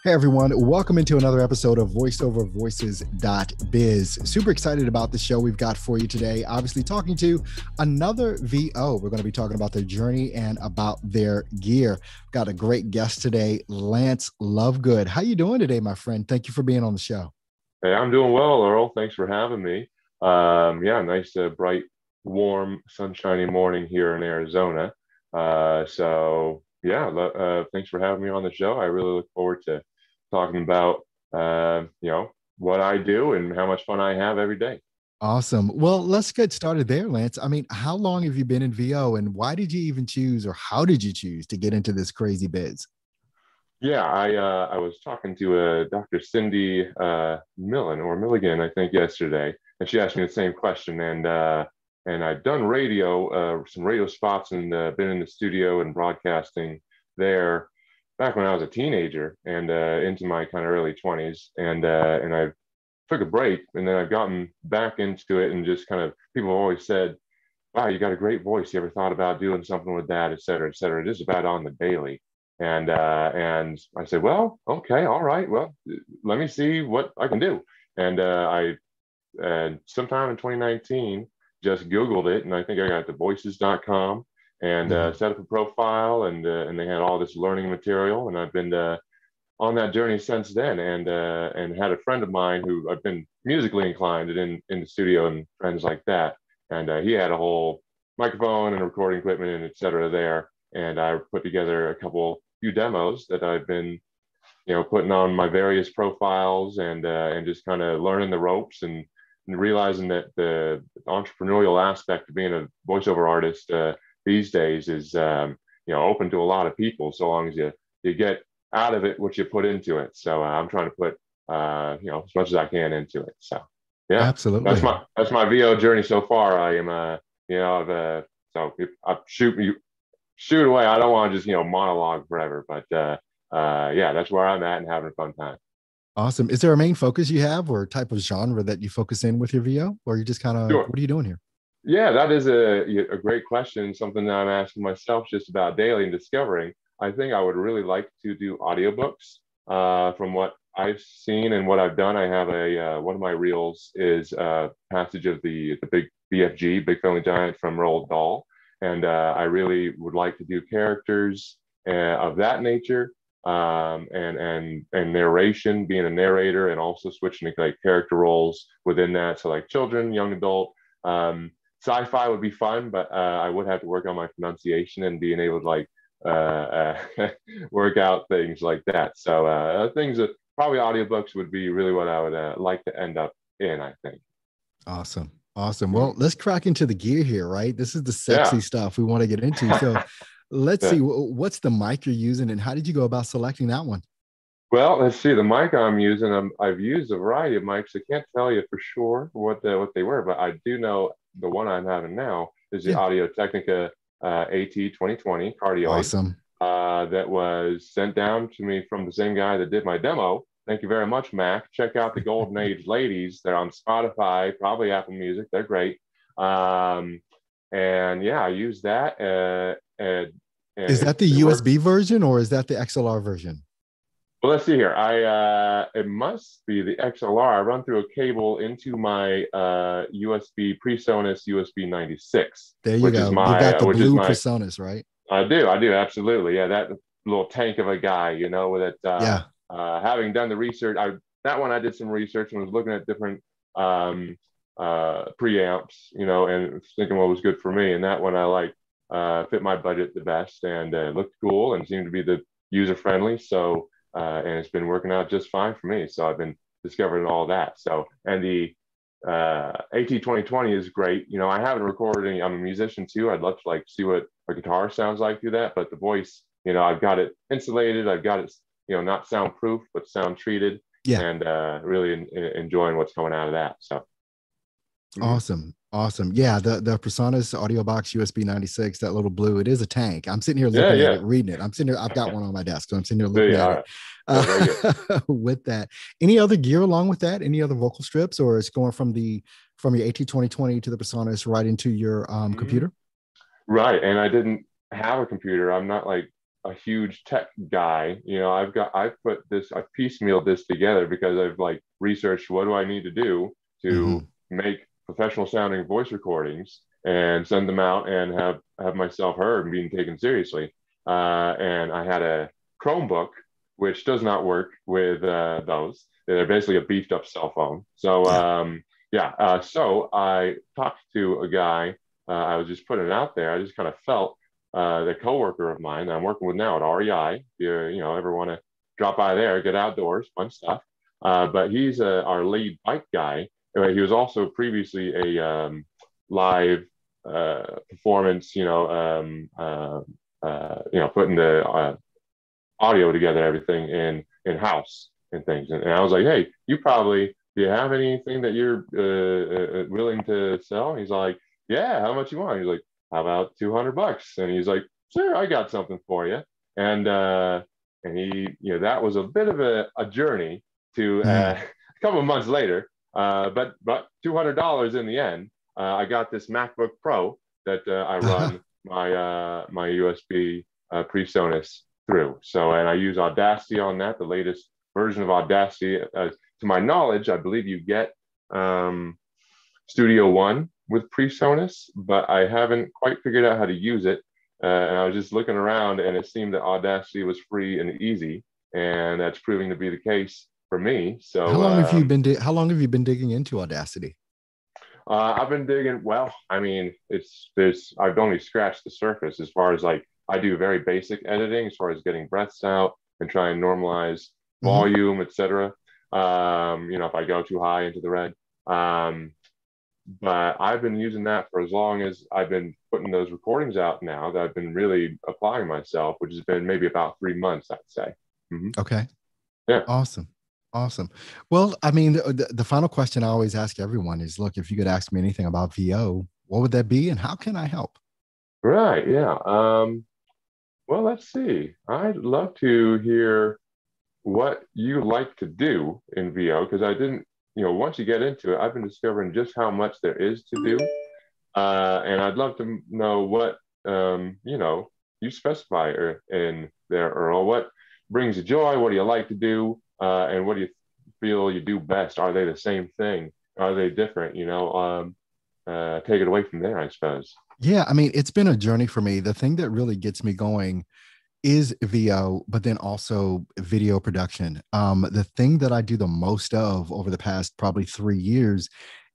Hey everyone, welcome into another episode of VoiceOverVoices.biz. Super excited about the show we've got for you today. Obviously talking to another VO. We're going to be talking about their journey and about their gear. Got a great guest today, Lance Lovegood. How you doing today, my friend? Thank you for being on the show. Hey, I'm doing well, Earl. Thanks for having me. Nice, bright, warm, sunshiny morning here in Arizona. Thanks for having me on the show. I really look forward to talking about, what I do and how much fun I have every day. Awesome. Well, let's get started there, Lance. I mean, how long have you been in VO and why did you even choose or how did you choose to get into this crazy biz? I was talking to Dr. Cindy Millen or Milligan, I think, yesterday, and she asked me the same question. And I'd done some radio spots, and been in the studio and broadcasting there back when I was a teenager and into my kind of early 20s. And I took a break, and then I've gotten back into it, and just kind of people have always said, "Wow, you got a great voice. You ever thought about doing something with that, et cetera, et cetera?" Just about on the daily. And I said, well, okay, all right, well, let me see what I can do. And I sometime in 2019 just Googled it, and I think I got to voices.com and Mhm. set up a profile, and they had all this learning material, and I've been on that journey since then, and had a friend of mine who I've been musically inclined in the studio and friends like that, and he had a whole microphone and recording equipment and et cetera there, and I put together a few demos that I've been putting on my various profiles, and just kind of learning the ropes, and realizing that the entrepreneurial aspect of being a voiceover artist these days is open to a lot of people, so long as you get out of it what you put into it. So I'm trying to put as much as I can into it. So yeah, that's Absolutely. my VO journey so far. I am I've so if I shoot away. I don't want to just monologue forever, but that's where I'm at and having a fun time. Awesome. Is there a main focus you have or type of genre that you focus in with your VO? Or you just kind of, Sure. what are you doing here? Yeah, that is a great question. Something that I'm asking myself just about daily and discovering. I think I would really like to do audiobooks. From what I've seen and what I've done, I have a one of my reels is a passage of the big BFG, Big Friendly Giant from Roald Dahl, and I really would like to do characters of that nature, and narration, being a narrator, and also switching to like character roles within that, so like children, young adult. Sci-fi would be fun, but I would have to work on my pronunciation and being able to like work out things like that. So things that probably audiobooks would be really what I would like to end up in, I think. Awesome. Awesome. Well, Mhm. let's crack into the gear here, right? This is the Yeah. sexy stuff we want to get into. So let's see, Yeah. what's the mic you're using and how did you go about selecting that one? Well, let's see. The mic I'm using, I've used a variety of mics. I can't tell you for sure what they were, but I do know the one I'm having now is the Yeah. Audio Technica AT 2020 Cardioid. Awesome. That was sent down to me from the same guy that did my demo. Thank you very much, Mac. Check out the Golden Age Ladies. They're on Spotify, probably Apple Music. They're great. Um, and yeah, I used that, and Is that the it worked. USB version or is that the XLR version? Well, let's see here. I it must be the XLR. I run through a cable into my USB PreSonus USB 96, There you go. You got the which is blue my PreSonus, right? I do, absolutely. Yeah, that little tank of a guy, with it. Yeah. Having done the research, that one I did some research and was looking at different um, preamps, and thinking what was good for me. And that one I like fit my budget the best, and looked cool and seemed to be the user friendly. So and it's been working out just fine for me. So I've been discovering all that. So and the AT 2020 is great. I haven't recorded any. I'm a musician too. I'd love to like see what a guitar sounds like through that. But the voice, I've got it insulated. I've got it, not soundproof, but sound treated, Yeah. and really enjoying what's coming out of that. So, mhm. Awesome. Awesome. Yeah, the PreSonus Audio Box USB 96, that little blue, it is a tank. I'm sitting here Yeah, looking at it, yeah. reading it. I'm sitting here, I've got one on my desk, so I'm sitting here So looking yeah, at all it. right. Yeah, very good. With that, any other gear along with that? Any other vocal strips, or it's going from your AT 2020 to the PreSonus right into your Mhm. computer? Right. And I didn't have a computer. I'm not like a huge tech guy. I've piecemealed this together because I've like researched what do I need to do Hmm. to make professional sounding voice recordings and send them out and have myself heard and being taken seriously. And I had a Chromebook, which does not work with those. They're basically a beefed up cell phone. So Yeah. so I talked to a guy. I was just putting it out there. I just kind of felt the coworker of mine that I'm working with now at REI. If you ever want to drop by there, get outdoors, fun stuff. But he's our lead bike guy. He was also previously a live performance. Putting the audio together, everything in house and things. And I was like, hey, do you have anything that you're willing to sell? And he's like, yeah, how much you want? He's like, how about $200? And he's like, sure, I got something for you. And that was a bit of a journey to Hmm. a couple of months later, but $200 in the end. I got this MacBook Pro that I run my USB PreSonus through. So, and I use Audacity on that, the latest version of Audacity. To my knowledge, I believe you get Studio One with PreSonus, but I haven't quite figured out how to use it. And I was just looking around, and it seemed that Audacity was free and easy, and that's proving to be the case for me. How So long have you been? How long have you been digging into Audacity? I've been digging. Well, I mean, I've only scratched the surface as far as like I do very basic editing as far as getting breaths out and try and normalize Hmm. volume, etc. If I go too high into the red. But I've been using that for as long as I've been putting those recordings out now that I've been really applying myself, which has been maybe about 3 months, I'd say. Hmm. Okay. Yeah. Awesome. Awesome. Well, I mean, the final question I always ask everyone is, look, if you could ask me anything about VO, what would that be, and how can I help? Right. Yeah. Well, let's see. I'd love to hear what you like to do in VO because I didn't, once you get into it, I've been discovering just how much there is to do. And I'd love to know what, you specify in there, Earl. What brings you joy? What do you like to do? And what do you feel you do best? Are they the same thing? Are they different? Take it away from there, I suppose. Yeah, I mean, it's been a journey for me. The thing that really gets me going is VO, but then also video production. The thing that I do the most of over the past probably 3 years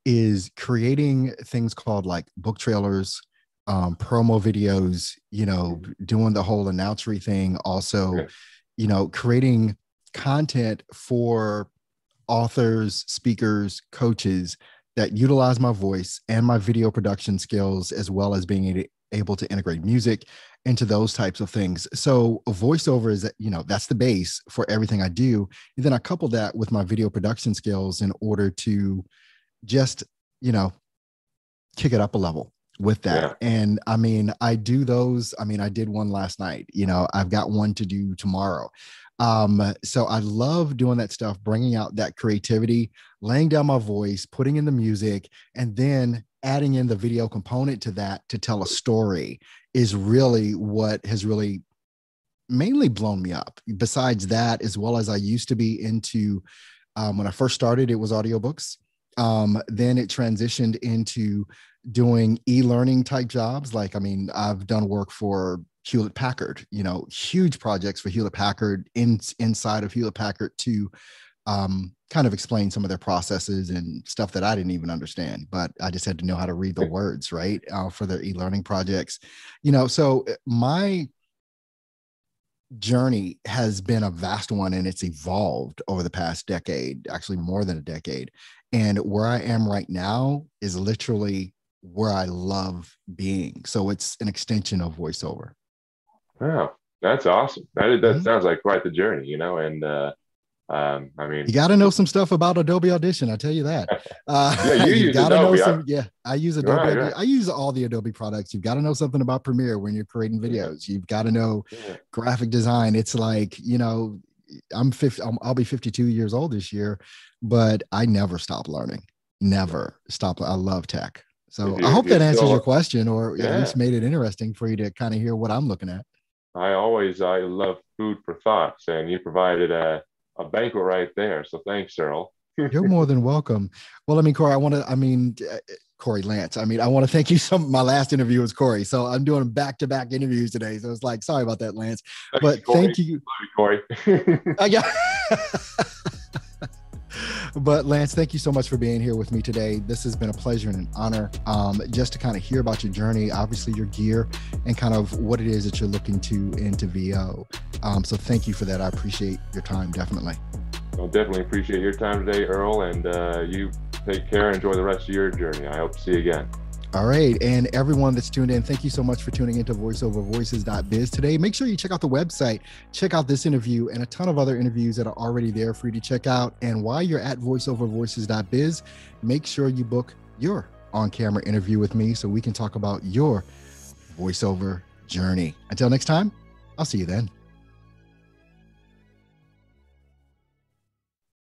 is creating things called like book trailers, promo videos, Mhm. doing the whole announcery thing, also, Yeah. creating content for authors, speakers, coaches that utilize my voice and my video production skills, as well as being able to integrate music into those types of things. So a voiceover is, that's the base for everything I do. And then I couple that with my video production skills in order to just, you know, kick it up a level with that. Yeah. And I mean, I do those. I mean, I did one last night, I've got one to do tomorrow. So I love doing that stuff, bringing out that creativity, laying down my voice, putting in the music, and then adding in the video component to that to tell a story is really what has really mainly blown me up. Besides that, as well as I used to be into, when I first started, it was audiobooks. Then it transitioned into doing e-learning type jobs. Like, I mean, I've done work for Hewlett Packard, huge projects for Hewlett Packard inside of Hewlett Packard to kind of explain some of their processes and stuff that I didn't even understand, but I just had to know how to read the words, right? For their e-learning projects, so my journey has been a vast one and it's evolved over the past decade, actually more than a decade. And where I am right now is literally where I love being. So it's an extension of voiceover. Wow. That's awesome. That Mhm. sounds like quite the journey, and I You mean, got to know some stuff about Adobe Audition. I tell you that. yeah, you You've use got to know Adobe. some. Yeah, I use Adobe Right, Audition. right. I use all the Adobe products. You've got to know something about Premiere when you're creating Yeah, videos. You've got to know yeah. graphic design. It's like, I'm 50. I'll be 52 years old this year, but I never stop learning. Yeah. Never stop. I love tech. If So I you if hope you're that answers your still, question, or at yeah. least made it interesting for you to kind of hear what I'm looking at. I love food for thoughts, and you provided a banquet right there. So thanks, Earl. You're more than welcome. Well, I mean, Corey, Corey Lance. I mean, I want to thank you. My last interview was Corey. So I'm doing back-to-back interviews today. So it's like, sorry about that, Lance. Thanks, But Corey. thank you. Love you, Corey. Yeah. But Lance, thank you so much for being here with me today. This has been a pleasure and an honor, just to kind of hear about your journey, obviously your gear, and kind of what it is that you're looking to into VO. So thank you for that. I appreciate your time, definitely. I'll definitely appreciate your time today, Earl, and you take care. Enjoy the rest of your journey. I hope to see you again. All right. And everyone that's tuned in, thank you so much for tuning into voiceovervoices.biz today. Make sure you check out the website, check out this interview and a ton of other interviews that are already there for you to check out. And while you're at voiceovervoices.biz, make sure you book your on-camera interview with me so we can talk about your voiceover journey. Until next time, I'll see you then.